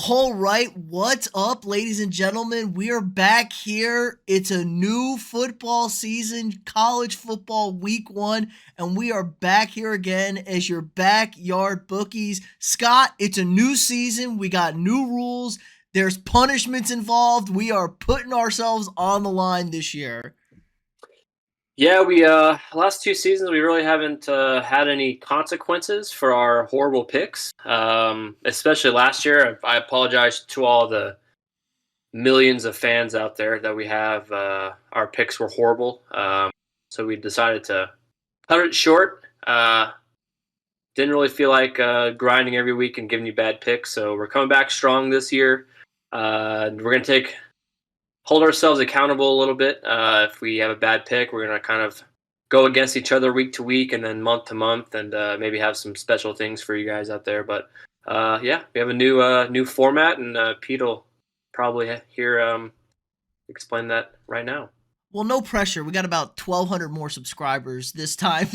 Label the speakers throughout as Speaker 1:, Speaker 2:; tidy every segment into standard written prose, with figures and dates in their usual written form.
Speaker 1: All right, what's up, ladies and gentlemen? We are back here. It's a new football season, college football week one, and we are back here again as your backyard bookies. Scott, it's a new season. We got new rules. There's punishments involved. We are putting ourselves on the line this year.
Speaker 2: Yeah, we last two seasons we really haven't had any consequences for our horrible picks. Especially last year. I apologize to all the millions of fans out there that we have. Our picks were horrible, so we decided to cut it short. Didn't really feel like grinding every week and giving you bad picks, so we're coming back strong this year. We're gonna hold ourselves accountable a little bit. If we have a bad pick, we're going to kind of go against each other week to week and then month to month, and maybe have some special things for you guys out there. But yeah, we have a new format, and Pete will probably explain that right now.
Speaker 1: Well, no pressure. We got about 1,200 more subscribers this time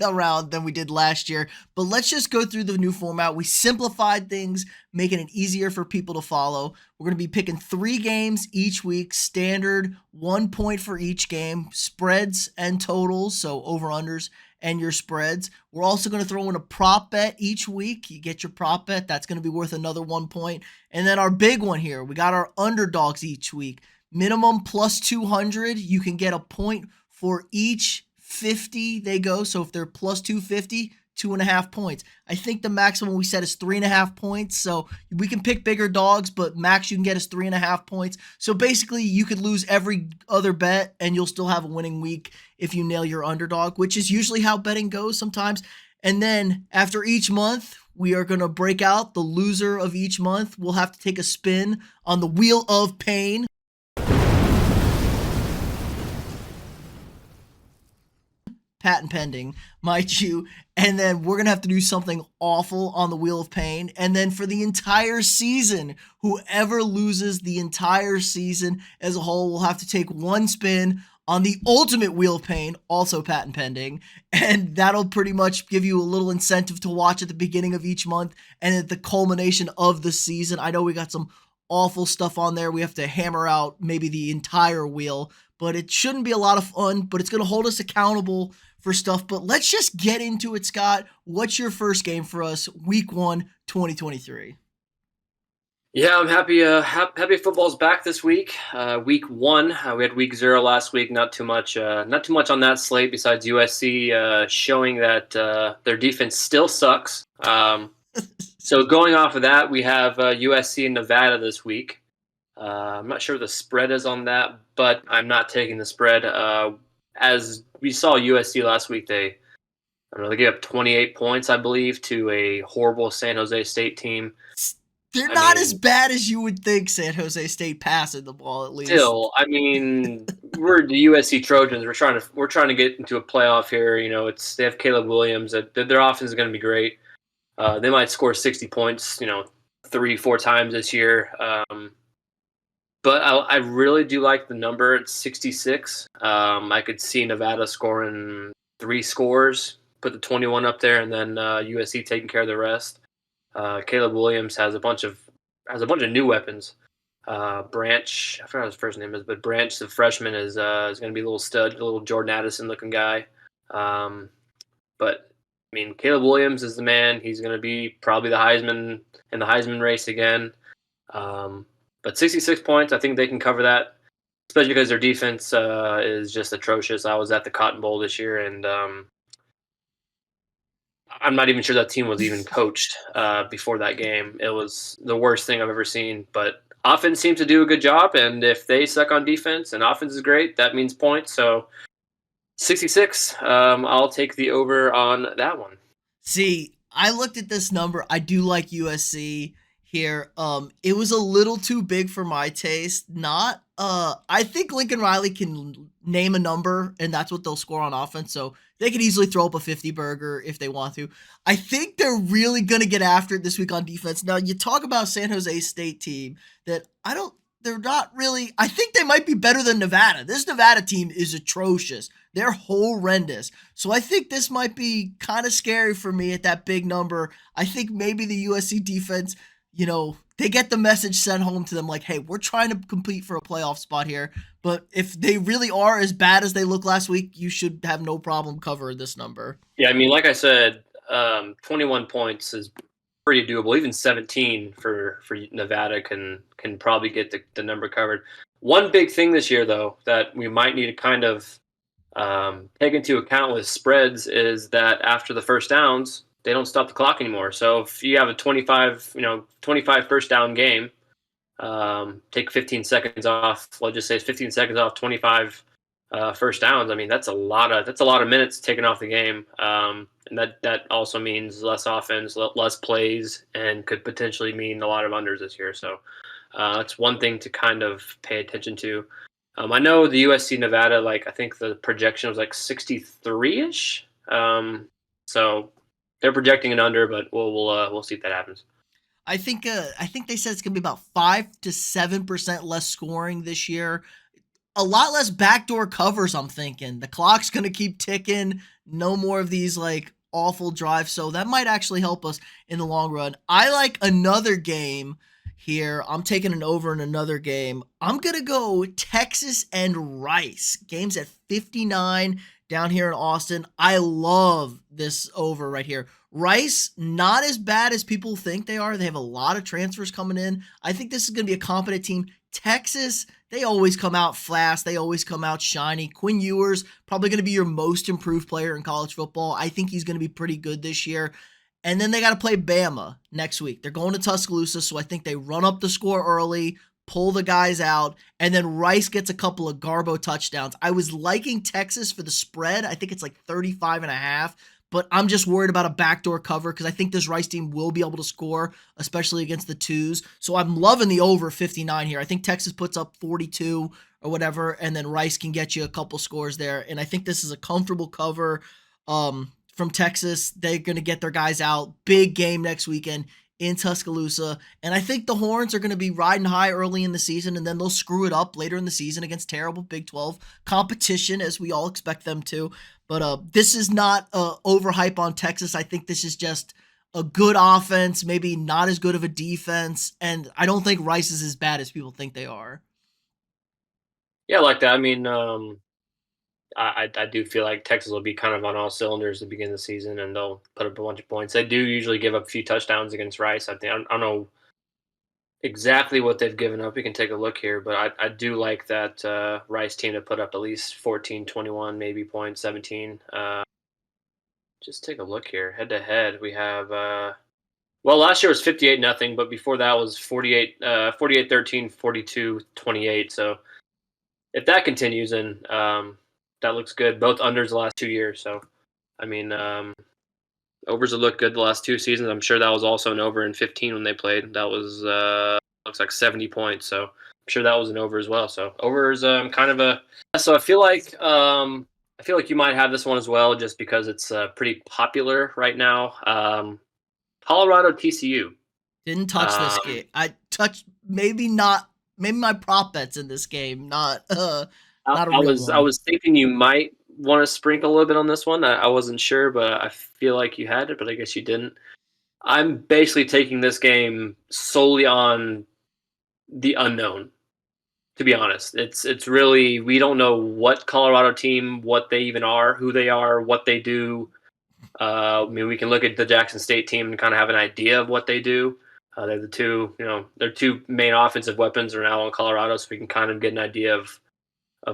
Speaker 1: around than we did last year. But let's just go through the new format. We simplified things, making it easier for people to follow. We're going to be picking 3 games each week, standard, 1 point for each game, spreads and totals, so over-unders and your spreads. We're also going to throw in a prop bet each week. You get your prop bet. That's going to be worth another 1 point. And then our big one here, we got our underdogs each week. Minimum plus 200, you can get a point for each 50 they go. So if they're plus 250, 2.5 points. I think the maximum we set is 3.5 points. So we can pick bigger dogs, but max you can get is 3.5 points. So basically you could lose every other bet and you'll still have a winning week if you nail your underdog, which is usually how betting goes sometimes. And then after each month, we are going to break out the loser of each month. We'll have to take a spin on the wheel of pain. Patent pending, mind you. And then we're going to have to do something awful on the Wheel of Pain. And then for the entire season, whoever loses the entire season as a whole will have to take one spin on the ultimate Wheel of Pain, also patent pending. And that'll pretty much give you a little incentive to watch at the beginning of each month and at the culmination of the season. I know we got some awful stuff on there. We have to hammer out maybe the entire wheel, but it shouldn't be a lot of fun, but it's going to hold us accountable for stuff. But let's just get into it, Scott. What's your first game for us, week 1, 2023?
Speaker 2: Yeah, I'm happy. Happy football's back this week. Week 1, we had week 0 last week. Not too much on that slate besides USC showing that their defense still sucks. So going off of that, we have USC and Nevada this week. I'm not sure what the spread is on that, but I'm not taking the spread. As we saw USC last week, they gave up 28 points, I believe, to a horrible San Jose State team.
Speaker 1: They're not as bad as you would think, San Jose State passing the ball, at least.
Speaker 2: Still, we're the USC Trojans. We're trying to get into a playoff here. They have Caleb Williams. Their offense is going to be great. They might score 60 points, 3-4 times this year. But I really do like the number at 66. I could see Nevada scoring 3 scores, put the 21 up there, and then USC taking care of the rest. Caleb Williams has a bunch of new weapons. Branch, I forgot what his first name is, but Branch, the freshman, is going to be a little stud, a little Jordan Addison looking guy. But Caleb Williams is the man. He's going to be probably the Heisman race again. But 66 points, I think they can cover that, especially because their defense is just atrocious. I was at the Cotton Bowl this year, and I'm not even sure that team was even coached before that game. It was the worst thing I've ever seen. But offense seems to do a good job, and if they suck on defense and offense is great, that means points. So 66, I'll take the over on that one.
Speaker 1: See, I looked at this number. I do like USC here. It was a little too big for my taste. I think Lincoln Riley can name a number, and that's what they'll score on offense. So they could easily throw up a 50 burger if they want to. I think they're really going to get after it this week on defense. Now, you talk about San Jose State team that they're not really, I think they might be better than Nevada. This Nevada team is atrocious. They're horrendous. So I think this might be kind of scary for me at that big number. I think maybe the USC defense, they get the message sent home to them like, hey, we're trying to compete for a playoff spot here. But if they really are as bad as they look last week, you should have no problem covering this number.
Speaker 2: Yeah, I mean, like I said, 21 points is pretty doable. Even 17 for Nevada can probably get the number covered. One big thing this year, though, that we might need to kind of take into account with spreads is that after the first downs, they don't stop the clock anymore. So if you have a 25 first down game, take 15 seconds off. Let's just say it's 15 seconds off 25 first downs. I mean, that's a lot of minutes taken off the game, and that also means less offense, less plays, and could potentially mean a lot of unders this year. So that's one thing to kind of pay attention to. I know the USC Nevada, like I think the projection was like 63-ish. So they're projecting an under, but we'll see if that happens.
Speaker 1: I think they said it's gonna be about 5 to 7% less scoring this year. A lot less backdoor covers, I'm thinking. The clock's going to keep ticking. No more of these like awful drives. So that might actually help us in the long run. I like another game here. I'm taking an over in another game. I'm going to go Texas and Rice. Game's at 59 down here in Austin. I love this over right here. Rice, not as bad as people think they are. They have a lot of transfers coming in. I think this is going to be a competent team. Texas, they always come out fast. They always come out shiny. Quinn Ewers, probably going to be your most improved player in college football. I think he's going to be pretty good this year. And then they got to play Bama next week. They're going to Tuscaloosa, so I think they run up the score early, pull the guys out, and then Rice gets a couple of Garbo touchdowns. I was liking Texas for the spread. I think it's like 35.5. But I'm just worried about a backdoor cover because I think this Rice team will be able to score, especially against the twos. So I'm loving the over 59 here. I think Texas puts up 42 or whatever, and then Rice can get you a couple scores there. And I think this is a comfortable cover from Texas. They're going to get their guys out. Big game next weekend in Tuscaloosa. And I think the Horns are going to be riding high early in the season, and then they'll screw it up later in the season against terrible Big 12 competition, as we all expect them to. But this is not overhype on Texas. I think this is just a good offense, maybe not as good of a defense, and I don't think Rice is as bad as people think they are.
Speaker 2: Yeah, I like that. I mean, I do feel like Texas will be kind of on all cylinders at the beginning of the season, and they'll put up a bunch of points. They do usually give up a few touchdowns against Rice. I don't know exactly what they've given up. You can take a look here, but I do like that Rice team to put up at least 14, 21, maybe points, 17. Just take a look here. Head to head, we have last year was 58-0, but before that was 48-13, 42-28. So if that continues, then that looks good. Both unders the last 2 years. So I mean, overs have looked good the last 2 seasons. I'm sure that was also an over in 15 when they played. That was looks like 70 points. So I'm sure that was an over as well. So over is kind of a. So I feel like you might have this one as well, just because it's pretty popular right now. Colorado TCU.
Speaker 1: Didn't touch this game. I touched maybe my prop bets in this game. Not a real one.
Speaker 2: I was thinking you might want to sprinkle a little bit on this one. I wasn't sure, but I feel like you had it, but I guess you didn't. I'm basically taking this game solely on the unknown, to be honest. It's really, we don't know what Colorado team, what they even are, who they are, what they do. I mean, we can look at the Jackson State team and kind of have an idea of what they do. They're the two, their two main offensive weapons are now in Colorado, so we can kind of get an idea of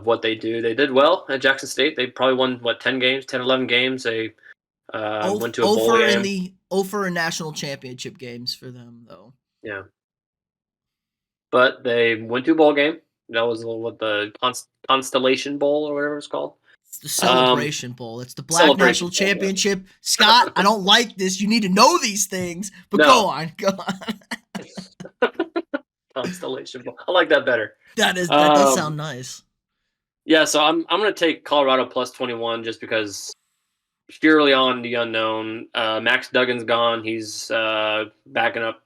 Speaker 2: what they do. They did well at Jackson State. They probably won 10 games, 10, 11 games. They went to a bowl game.
Speaker 1: In the over in national championship games for them, though.
Speaker 2: Yeah, but they went to a bowl game. That was what the Constellation Bowl or whatever it's called.
Speaker 1: It's the Celebration Bowl. It's the Black National Championship. Scott, I don't like this. You need to know these things. But go on.
Speaker 2: Constellation Bowl. I like that better.
Speaker 1: That does sound nice.
Speaker 2: Yeah, so I'm going to take Colorado plus 21 just because purely on the unknown. Max Duggan's gone. He's backing up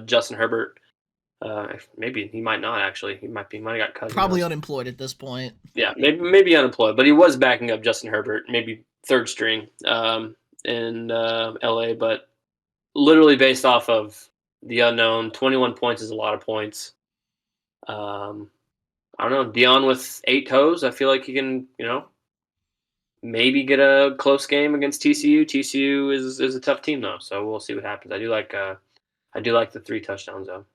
Speaker 2: Justin Herbert. Maybe he might not actually. He might have got cut.
Speaker 1: Probably unemployed at this point.
Speaker 2: Yeah, maybe unemployed, but he was backing up Justin Herbert, maybe third string in LA. But literally based off of the unknown. 21 points is a lot of points. I don't know. Dion with 8 toes. I feel like he can, maybe get a close game against TCU. TCU is a tough team though, so we'll see what happens. I do like the 3 touchdowns though.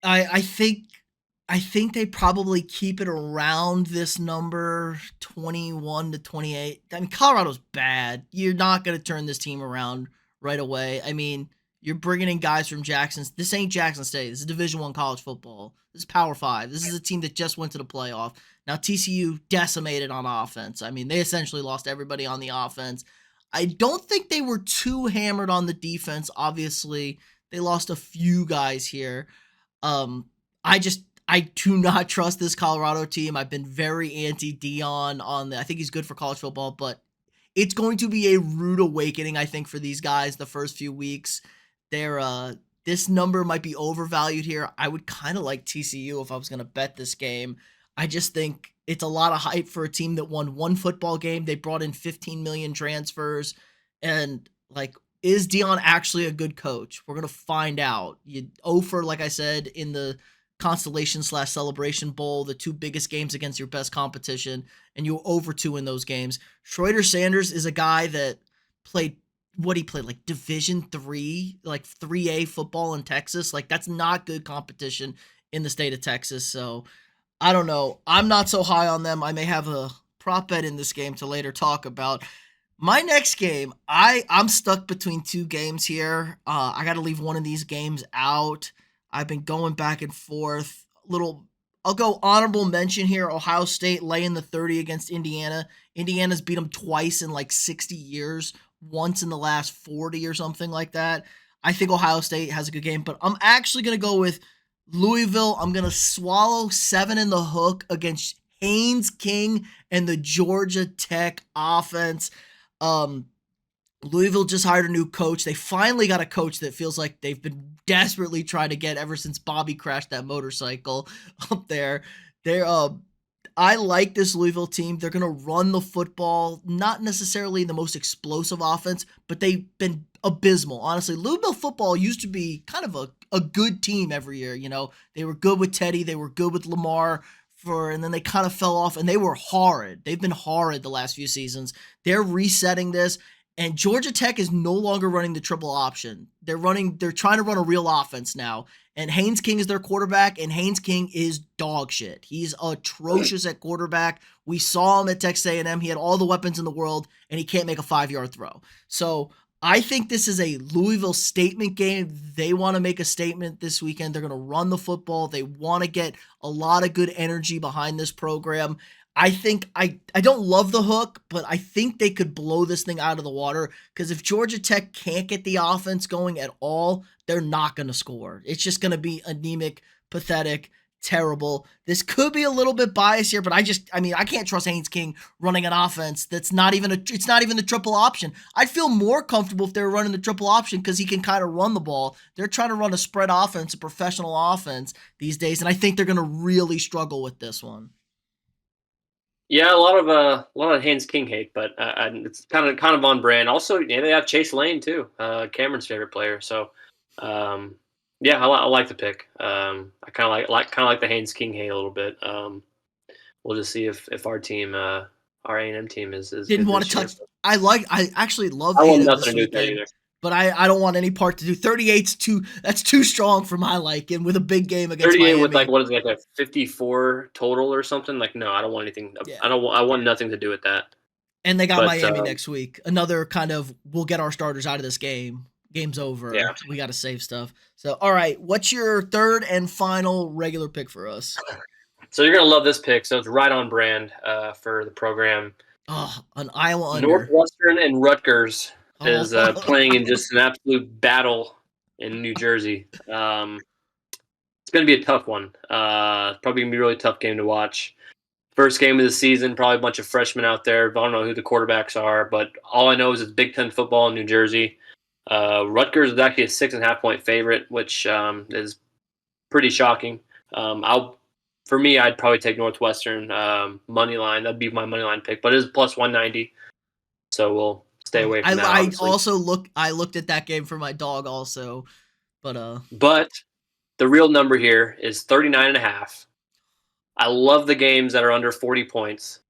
Speaker 1: I think they probably keep it around this number 21 to 28. I mean, Colorado's bad. You're not going to turn this team around right away. I mean, you're bringing in guys from Jackson. This ain't Jackson State. This is Division I college football. This is Power 5. This is a team that just went to the playoff. Now TCU decimated on offense. I mean, they essentially lost everybody on the offense. I don't think they were too hammered on the defense. Obviously, they lost a few guys here. Um, I do not trust this Colorado team. I've been very anti Dion on the. I think he's good for college football, but it's going to be a rude awakening, I think, for these guys the first few weeks. This number might be overvalued here. I would kind of like TCU if I was going to bet this game. I just think it's a lot of hype for a team that won one football game. They brought in 15 million transfers, and like, is Dion actually a good coach? We're gonna find out. You offer, like I said, in the Constellation/Celebration Bowl, the two biggest games against your best competition, and you over 2 in those games. Schroeder Sanders is a guy that played what he played like Division 3, like 3A football in Texas. Like, that's not good competition in the state of Texas. So I don't know. I'm not so high on them. I may have a prop bet in this game to later talk about. My next game, I'm stuck between 2 games here. I got to leave one of these games out. I've been going back and forth. I'll go honorable mention here. Ohio State laying the 30 against Indiana. Indiana's beat them twice in like 60 years, once in the last 40 or something like that. I think Ohio State has a good game, but I'm actually going to go with Louisville. I'm going to swallow 7 in the hook against Haynes King and the Georgia Tech offense. Louisville just hired a new coach. They finally got a coach that feels like they've been desperately trying to get ever since Bobby crashed that motorcycle up there. I like this Louisville team. They're going to run the football, not necessarily the most explosive offense, but they've been abysmal. Honestly, Louisville football used to be kind of a good team every year. They were good with Teddy. They were good with Lamar. And then they kind of fell off, and they were horrid. They've been horrid the last few seasons. They're resetting this, and Georgia Tech is no longer running the triple option. They're trying to run a real offense now, and Haynes King is their quarterback, and Haynes King is dog shit. He's atrocious at quarterback. We saw him at Texas A&M. He had all the weapons in the world, and he can't make a 5-yard throw. So I think this is a Louisville statement game. They want to make a statement this weekend. They're going to run the football. They want to get a lot of good energy behind this program. I think I don't love the hook, but I think they could blow this thing out of the water, because if Georgia Tech can't get the offense going at all, they're not going to score. It's just going to be anemic, pathetic, terrible. This could be a little bit biased here, but I can't trust Haynes King running an offense that's not even the triple option. I'd feel more comfortable if they were running the triple option, because he can kind of run the ball. They're trying to run a spread offense, a professional offense these days, and I think they're going to really struggle with this one.
Speaker 2: Yeah, a lot of Haynes King hate, but it's kind of on brand. Also, they have Chase Lane too, Cameron's favorite player. So, yeah, I like the pick. I kind of like the Haynes King hate a little bit. We'll just see if our team, our A&M team, is
Speaker 1: Didn't
Speaker 2: good
Speaker 1: want
Speaker 2: this
Speaker 1: to
Speaker 2: year.
Speaker 1: touch. I actually love
Speaker 2: I want
Speaker 1: A&M
Speaker 2: nothing
Speaker 1: this
Speaker 2: to do with that
Speaker 1: weekend,
Speaker 2: either.
Speaker 1: but I don't want any part to do. 38's that's too strong for my liking with a big game against
Speaker 2: 38 with
Speaker 1: Miami.
Speaker 2: what is it, like a 54 total or something? Like, no, I don't want anything.
Speaker 1: Yeah.
Speaker 2: I want nothing to do with that.
Speaker 1: And they got
Speaker 2: But
Speaker 1: Miami next week. Another kind of, we'll get our starters out of this game. Game's over.
Speaker 2: yeah.
Speaker 1: We got to save stuff. So, all right, what's your third and final regular pick for us?
Speaker 2: So you're gonna love this pick. So it's right on brand for the program.
Speaker 1: Oh, an Iowa under.
Speaker 2: Northwestern and Rutgers is
Speaker 1: Oh.
Speaker 2: playing in just an absolute battle in New Jersey. It's going to be a tough one. Probably going to be a really tough game to watch. First game of the season, probably a bunch of freshmen out there. I don't know who the quarterbacks are, but all I know is it's Big Ten football in New Jersey. Rutgers is actually a 6.5-point favorite, which is pretty shocking. For me, I'd probably take Northwestern money line. That'd be my money line pick, but it is plus 190. So we'll stay away from that.
Speaker 1: I looked at that game for my dog also.
Speaker 2: But the real number here is 39.5. I love the games that are under 40 points.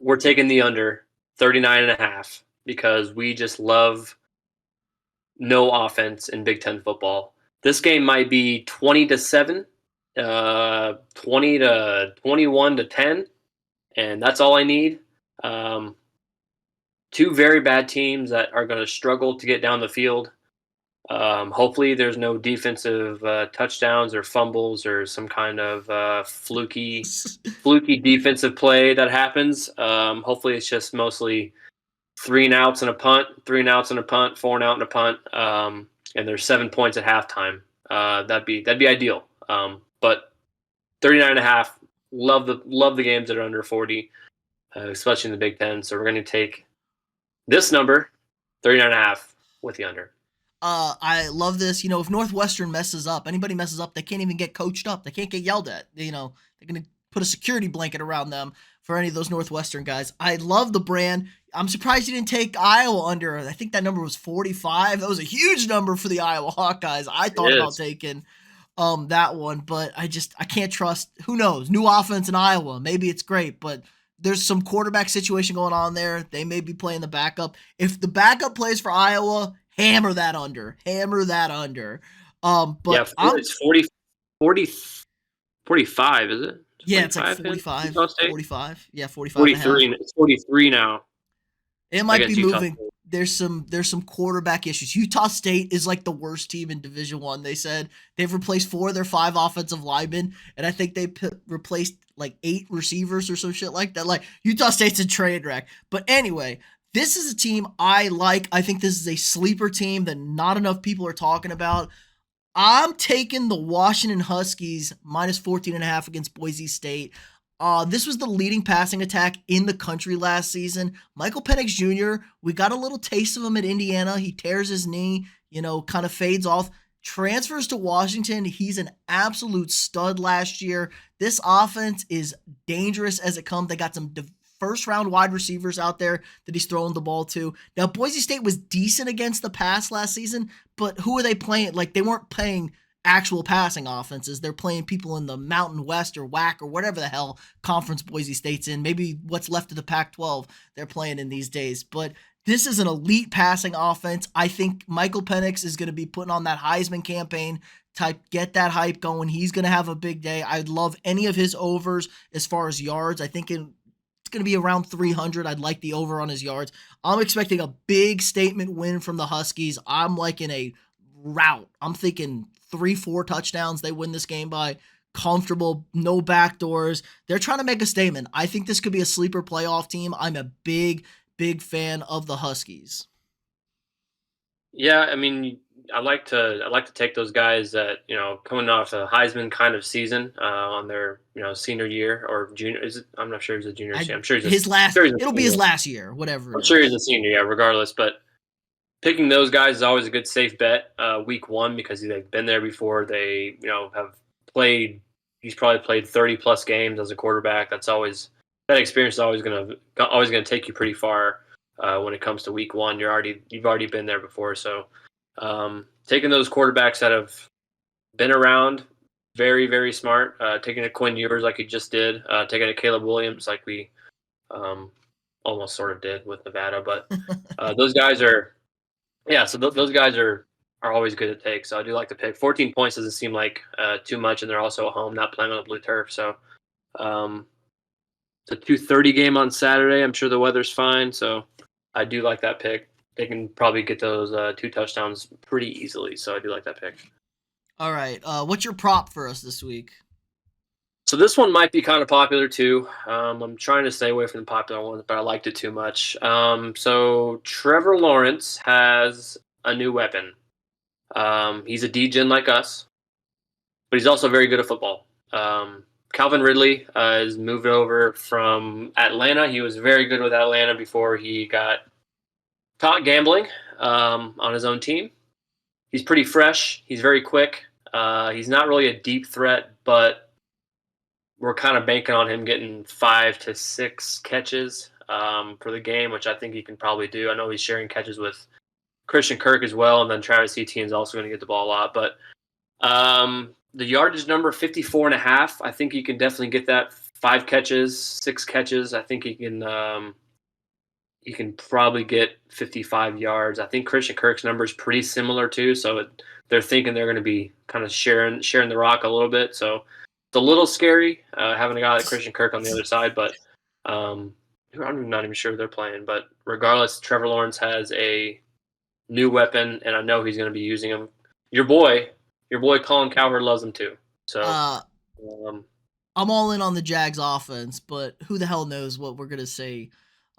Speaker 2: We're taking the under 39.5 because we just love no offense in Big Ten football. This game might be 20-7, 20-21-10, and that's all I need. Two very bad teams that are going to struggle to get down the field. Hopefully, there's no defensive touchdowns or fumbles or some kind of fluky defensive play that happens. Hopefully, it's just mostly 3 and outs and a punt, 3 and outs and a punt, 4 and out and a punt, and there's 7 points at halftime. That'd be ideal. But 39.5. Love the games that are under 40, especially in the Big Ten. So we're going to take this number, 39.5, with the under.
Speaker 1: I love this. If Northwestern messes up, anybody messes up, they can't even get coached up. They can't get yelled at. They're going to put a security blanket around them for any of those Northwestern guys. I love the brand. I'm surprised you didn't take Iowa under. I think that number was 45. That was a huge number for the Iowa Hawkeyes. I thought about taking that one, but I can't trust. Who knows? New offense in Iowa. Maybe it's great, but there's some quarterback situation going on there. They may be playing the backup. If the backup plays for Iowa, hammer that under. But
Speaker 2: it's 45, is it?
Speaker 1: Yeah, it's like 45. 45. Yeah, 45.
Speaker 2: 43. It's 43 now.
Speaker 1: It might be moving. There's some quarterback issues. Utah State is like the worst team in Division I. They said they've replaced 4 of their 5 offensive linemen, and I think they replaced like 8 receivers or some shit like that. Like, Utah State's a train wreck. But anyway, this is a team I like. I think this is a sleeper team that not enough people are talking about. I'm taking the Washington Huskies minus 14.5 against Boise State. This was the leading passing attack in the country last season. Michael Penix Jr., we got a little taste of him at Indiana. He tears his knee, kind of fades off. Transfers to Washington. He's an absolute stud last year. This offense is dangerous as it comes. They got some first-round wide receivers out there that he's throwing the ball to. Now, Boise State was decent against the pass last season, but who are they playing? Like, they weren't playing actual passing offenses. They're playing people in the Mountain West or WAC or whatever the hell conference Boise State's in. Maybe what's left of the Pac-12 they're playing in these days. But this is an elite passing offense. I think Michael Penix is going to be putting on that Heisman campaign type, get that hype going. He's going to have a big day. I'd love any of his overs as far as yards. I think it's going to be around 300. I'd like the over on his yards. I'm expecting a big statement win from the Huskies. I'm liking a rout. I'm thinking 3-4 touchdowns. They win this game by comfortable, no backdoors. They're trying to make a statement. I think this could be a sleeper playoff team. I'm a big fan of the Huskies.
Speaker 2: Yeah, I mean, I like to take those guys that, coming off a Heisman kind of season on their, senior year or junior. I'm not sure he's a junior. I'm sure he's
Speaker 1: it'll be his last year, whatever.
Speaker 2: I'm sure he's a senior, yeah, regardless. But picking those guys is always a good safe bet week 1 because they've been there before. They, have played. He's probably played 30 plus games as a quarterback. That experience is always gonna take you pretty far when it comes to week 1. You've already been there before. So taking those quarterbacks that have been around, very, very smart. Taking a Quinn Ewers like he just did. Taking a Caleb Williams like we almost sort of did with Nevada. But those guys are. Yeah, so those guys are always good to take. So I do like to pick. 14 points doesn't seem like too much, and they're also at home, not playing on the blue turf. So it's a 2:30 game on Saturday. I'm sure the weather's fine, so I do like that pick. They can probably get those 2 touchdowns pretty easily, so I do like that pick.
Speaker 1: All right, what's your prop for us this week?
Speaker 2: So this one might be kind of popular too. I'm trying to stay away from the popular ones, but I liked it too much. So Trevor Lawrence has a new weapon. He's a D-gen like us, but he's also very good at football. Calvin Ridley is moved over from Atlanta. He was very good with Atlanta before he got caught gambling on his own team. He's pretty fresh. He's very quick. He's not really a deep threat, but we're kind of banking on him getting 5 to 6 catches for the game, which I think he can probably do. I know he's sharing catches with Christian Kirk as well, and then Travis Etienne is also going to get the ball a lot. But the yardage number 54.5, I think you can definitely get that. 5 catches, 6 catches. I think you can probably get 55 yards. I think Christian Kirk's number is pretty similar too, so they're thinking they're going to be kind of sharing the rock a little bit. So it's a little scary having a guy like Christian Kirk on the other side, but I'm not even sure who they're playing. But regardless, Trevor Lawrence has a new weapon, and I know he's going to be using him. Your boy Colin Cowherd loves him too. So
Speaker 1: I'm all in on the Jags offense, but who the hell knows what we're gonna say.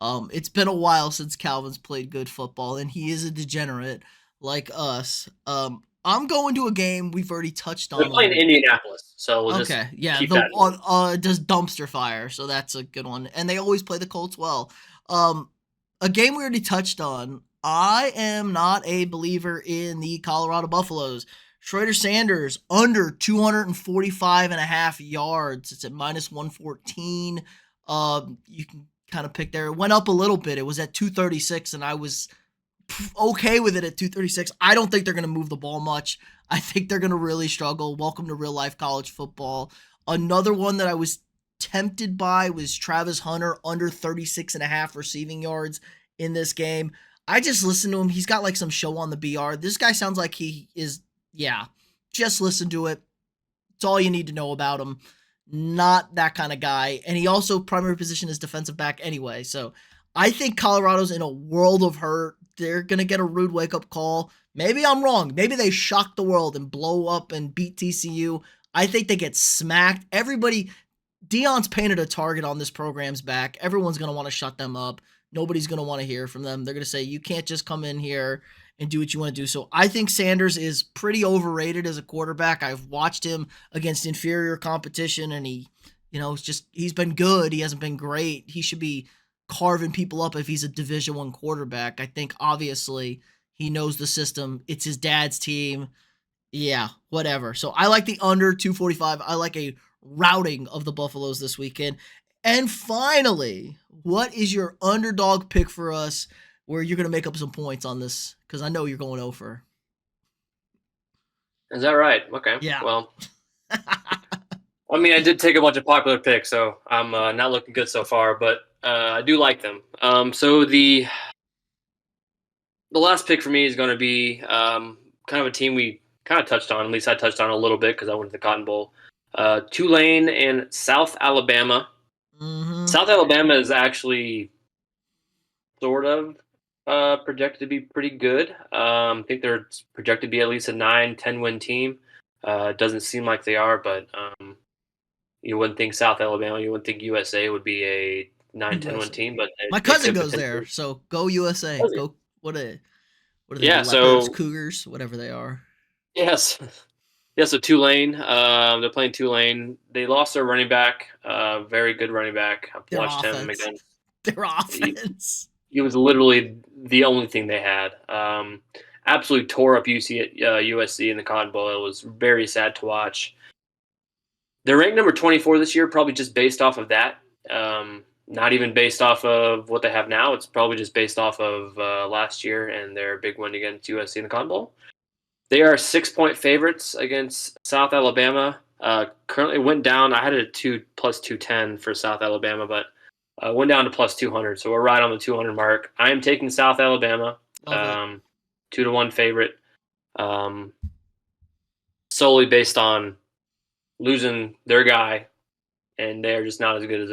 Speaker 1: It's been a while since Calvin's played good football, and he is a degenerate like us. I'm going to a game we've already touched on.
Speaker 2: they're playing Indianapolis, so we'll
Speaker 1: Okay, yeah,
Speaker 2: keep that.
Speaker 1: Does dumpster fire, so that's a good one, and they always play the Colts well. A game we already touched on. I am not a believer in the Colorado Buffaloes. Schrader Sanders under 245.5 yards. It's at minus 114. You can kind of pick there. It went up a little bit. It was at 236, and I was okay with it at 236. I don't think they're going to move the ball much. I think they're going to really struggle. Welcome to real life college football. Another one that I was tempted by was Travis Hunter under 36.5 receiving yards in this game. I just listened to him. He's got like some show on the BR. This guy sounds like he is, yeah, just listen to it. It's all you need to know about him. Not that kind of guy. And he also primary position is defensive back anyway. So I think Colorado's in a world of hurt. They're going to get a rude wake-up call. Maybe I'm wrong. Maybe they shock the world and blow up and beat TCU. I think they get smacked. Everybody, Deion's painted a target on this program's back. Everyone's going to want to shut them up. Nobody's going to want to hear from them. They're going to say, you can't just come in here and do what you want to do. So I think Sanders is pretty overrated as a quarterback. I've watched him against inferior competition, and he's been good. He hasn't been great. He should be carving people up if he's a Division I quarterback. I think obviously he knows the system. It's his dad's team. Yeah, whatever. So I like the under 245. I like a routing of the Buffaloes this weekend. And finally, what is your underdog pick for us where you're going to make up some points on this? Because I know you're going over.
Speaker 2: Is that right? Okay.
Speaker 1: Yeah.
Speaker 2: Well, I mean, I did take a bunch of popular picks, so I'm not looking good so far, but I do like them. So the last pick for me is going to be kind of a team we kind of touched on. At least I touched on a little bit because I went to the Cotton Bowl. Tulane and South Alabama.
Speaker 1: Mm-hmm.
Speaker 2: South Alabama is actually sort of projected to be pretty good. I think they're projected to be at least a 9-10 win team. It doesn't seem like they are, but you wouldn't think South Alabama, you wouldn't think USA would be a 9-10 win team. But
Speaker 1: my cousin goes there, so go USA. Go what are they?
Speaker 2: Yeah,
Speaker 1: Leopards, Cougars, whatever they are.
Speaker 2: Yes. Yeah, so Tulane, they're playing Tulane. They lost their running back, very good running back. I've watched him again.
Speaker 1: Their offense.
Speaker 2: He was literally the only thing they had. Absolutely tore up USC in the Cotton Bowl. It was very sad to watch. They're ranked number 24 this year, probably just based off of that. Not even based off of what they have now. It's probably just based off of last year and their big win against USC in the Cotton Bowl. They are 6-point favorites against South Alabama. Currently went down. I had it at plus 210 for South Alabama, but went down to plus 200. So we're right on the 200 mark. I am taking South Alabama, 2-1 favorite, solely based on losing their guy, and they're just not as good as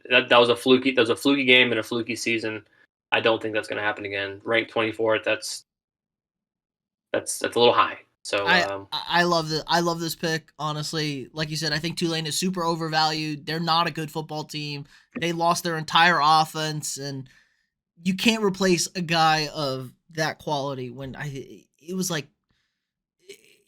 Speaker 2: that was a fluky. That was a fluky game and a fluky season. I don't think that's going to happen again. Ranked 24th. That's a little high. So
Speaker 1: I love this pick, honestly. Like you said, I think Tulane is super overvalued. They're not a good football team. They lost their entire offense, and you can't replace a guy of that quality it was like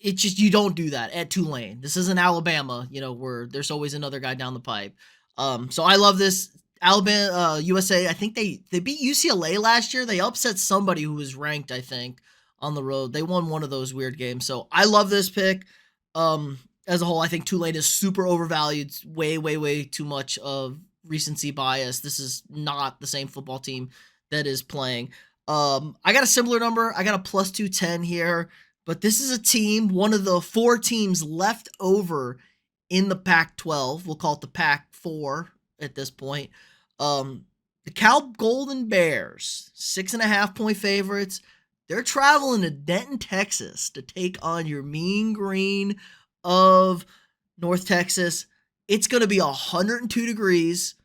Speaker 1: it's just you don't do that at Tulane. This isn't Alabama, where there's always another guy down the pipe. So I love this. Alabama, USA, I think they beat UCLA last year. They upset somebody who was ranked, I think, on the road. They won one of those weird games. So I love this pick. As a whole, I think Tulane is super overvalued. Way, way, way too much of recency bias. This is not the same football team that is playing. I got a similar number. I got a plus 210 here, but this is a team, one of the 4 teams left over in the Pac-12. We'll call it the Pac-4 at this point. The Cal Golden Bears, 6.5-point favorites. They're traveling to Denton, Texas to take on your Mean Green of North Texas. It's going to be 102 degrees.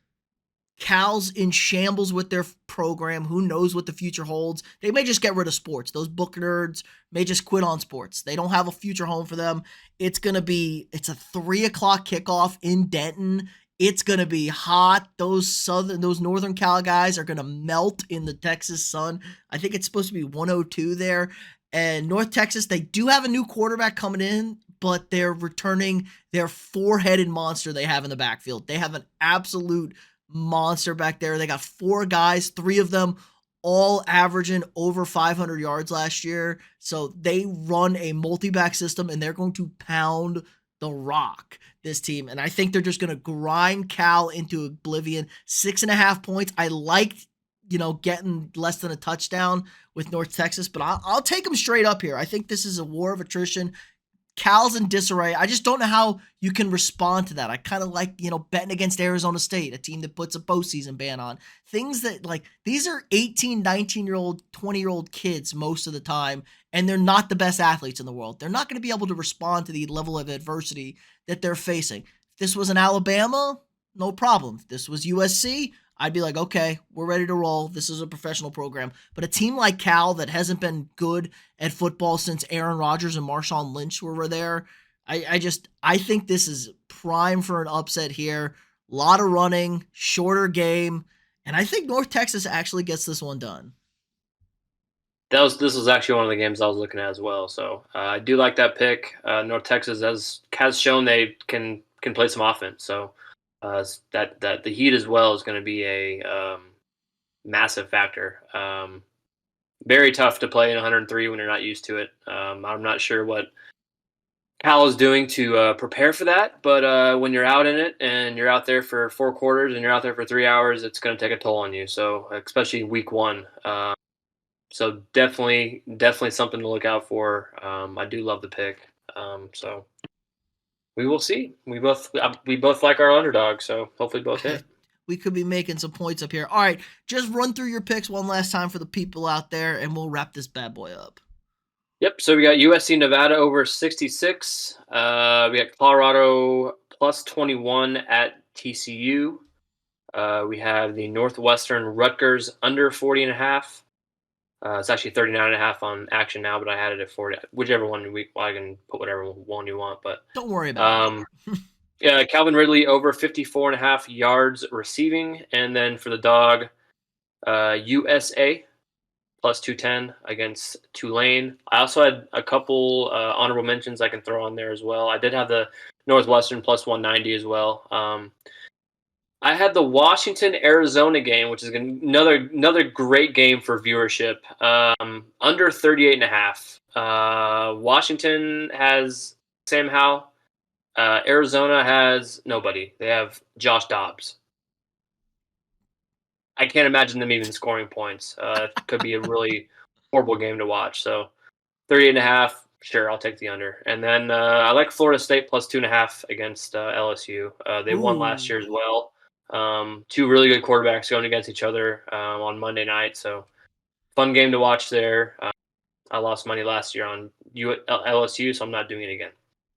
Speaker 1: Cal's in shambles with their program. Who knows what the future holds? They may just get rid of sports. Those book nerds may just quit on sports. They don't have a future home for them. It's a 3:00 kickoff in Denton. It's gonna be hot. Those northern Cal guys are gonna melt in the Texas sun. I think it's supposed to be 102 there. And North Texas, they do have a new quarterback coming in, but they're returning their 4-headed monster they have in the backfield. They have an absolute monster back there. They got 4 guys, 3 of them all averaging over 500 yards last year. So they run a multi-back system, and they're going to pound the rock, this team. And I think they're just going to grind Cal into oblivion. 6.5 points. I liked, getting less than a touchdown with North Texas, but I'll take them straight up here. I think this is a war of attrition. Cal's in disarray. I just don't know how you can respond to that. I kind of like, betting against Arizona State, a team that puts a postseason ban on. Things that, these are 18, 19-year-old, 20-year-old kids most of the time, and they're not the best athletes in the world. They're not going to be able to respond to the level of adversity that they're facing. If this was in Alabama, no problem. If this was USC, I'd be like, okay, we're ready to roll. This is a professional program. But a team like Cal that hasn't been good at football since Aaron Rodgers and Marshawn Lynch were there, I think this is prime for an upset here. A lot of running, shorter game, and I think North Texas actually gets this one done.
Speaker 2: This was actually one of the games I was looking at as well. So I do like that pick. North Texas has shown they can play some offense. So that the heat as well is going to be a massive factor. Very tough to play in 103 when you're not used to it. I'm not sure what Cal is doing to prepare for that, but when you're out in it and you're out there for 4 quarters and you're out there for 3 hours, it's going to take a toll on you. So especially week 1. So definitely something to look out for. I do love the pick. So we will see. We both like our underdog, so hopefully both hit.
Speaker 1: We could be making some points up here. All right, just run through your picks one last time for the people out there, and we'll wrap this bad boy up.
Speaker 2: Yep. So we got USC Nevada over 66. We got Colorado plus 21 at TCU. We have the Northwestern Rutgers under 40.5. It's actually 39.5 on action now, but I had it at 40. Whichever one I can put whatever one you want, but
Speaker 1: don't worry about it.
Speaker 2: Yeah, Calvin Ridley over 54.5 yards receiving, and then for the dog, USA plus 210 against Tulane. I also had a couple honorable mentions I can throw on there as well. I did have the Northwestern plus 190 as well. I had the Washington-Arizona game, which is another great game for viewership. Under 38.5. Washington has Sam Howell. Arizona has nobody. They have Josh Dobbs. I can't imagine them even scoring points. It could be a really horrible game to watch. So 38.5, sure, I'll take the under. And then I like Florida State plus 2.5 against LSU. They won last year as well. 2 really good quarterbacks going against each other on Monday night. So fun game to watch there. I lost money last year on LSU, so I'm not doing it again.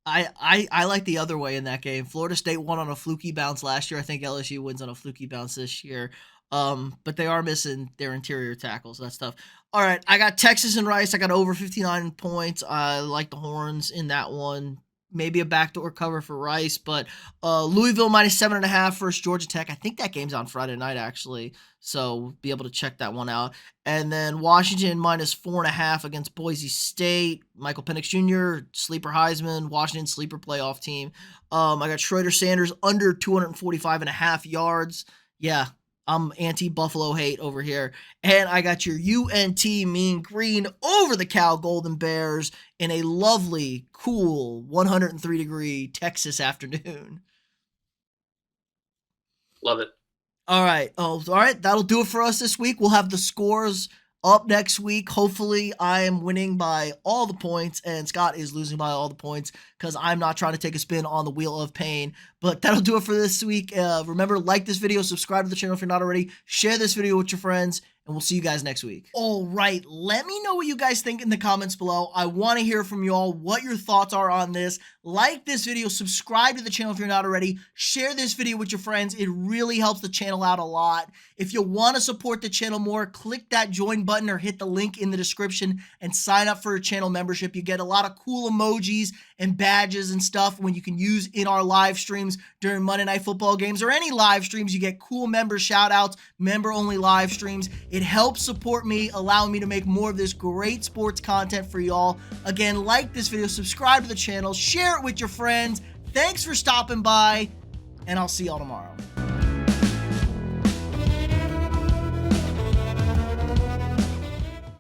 Speaker 1: I like the other way in that game. Florida State won on a fluky bounce last year. I think LSU wins on a fluky bounce this year. But they are missing their interior tackles. That stuff. All right, I got Texas and Rice. I got over 59 points. I like the Horns in that one. Maybe a backdoor cover for Rice, but Louisville minus 7.5 versus Georgia Tech. I think that game's on Friday night, actually, so we'll be able to check that one out. And then Washington minus 4.5 against Boise State. Michael Penix Jr., sleeper Heisman, Washington sleeper playoff team. I got Schroeder Sanders under 245.5 yards. Yeah, I'm anti-Buffalo hate over here. And I got your UNT Mean Green over the Cal Golden Bears in a lovely, cool 103-degree Texas afternoon.
Speaker 2: Love it.
Speaker 1: All right. All right. That'll do it for us this week. We'll have the scores up next week. Hopefully I am winning by all the points and Scott is losing by all the points because I'm not trying to take a spin on the wheel of pain. But that'll do it for this week. Remember, like this video, subscribe to the channel if you're not already, share this video with your friends, and we'll see you guys next week. All right, let me know what you guys think in the comments below. I want to hear from you all what your thoughts are on this. Like this video, subscribe to the channel if you're not already, share this video with your friends. It really helps the channel out a lot. If you want to support the channel more, click that join button or hit the link in the description and sign up for a channel membership. You get a lot of cool emojis and badges and stuff when you can use in our live streams during Monday Night Football games or any live streams. You get cool member shout outs, member only live streams. It helps support me, allowing me to make more of this great sports content for y'all. Again, like this video, subscribe to the channel, share it with your friends. Thanks for stopping by, and I'll see y'all tomorrow.